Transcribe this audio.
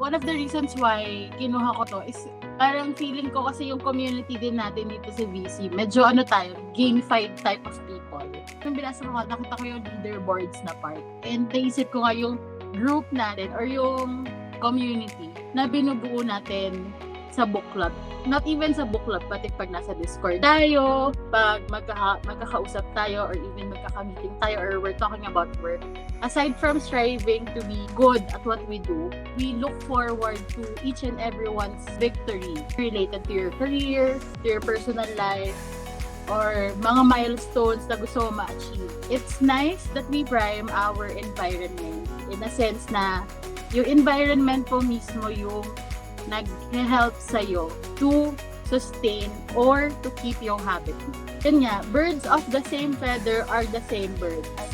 one of the reasons why kinuha ko to is parang feeling ko kasi yung community din natin dito sa VC, medyo tayo, gamified type of people. Nung binasa ko, nakita ko yung leaderboards na part. And naisip ko nga yung group natin or yung community na binubuo natin sa book club. Not even sa book club, pati pag nasa Discord tayo, pag magkakausap tayo or even magkaka-meeting tayo or we're talking about work. Aside from striving to be good at what we do, we look forward to each and everyone's victory related to your career, to your personal life, or mga milestones na gusto mo ma-achieve. It's nice that we prime our environment in a sense na yung environment po mismo yung nag-help sa'yo to sustain or to keep yung habit mo. Yun nga, birds of the same feather are the same bird. As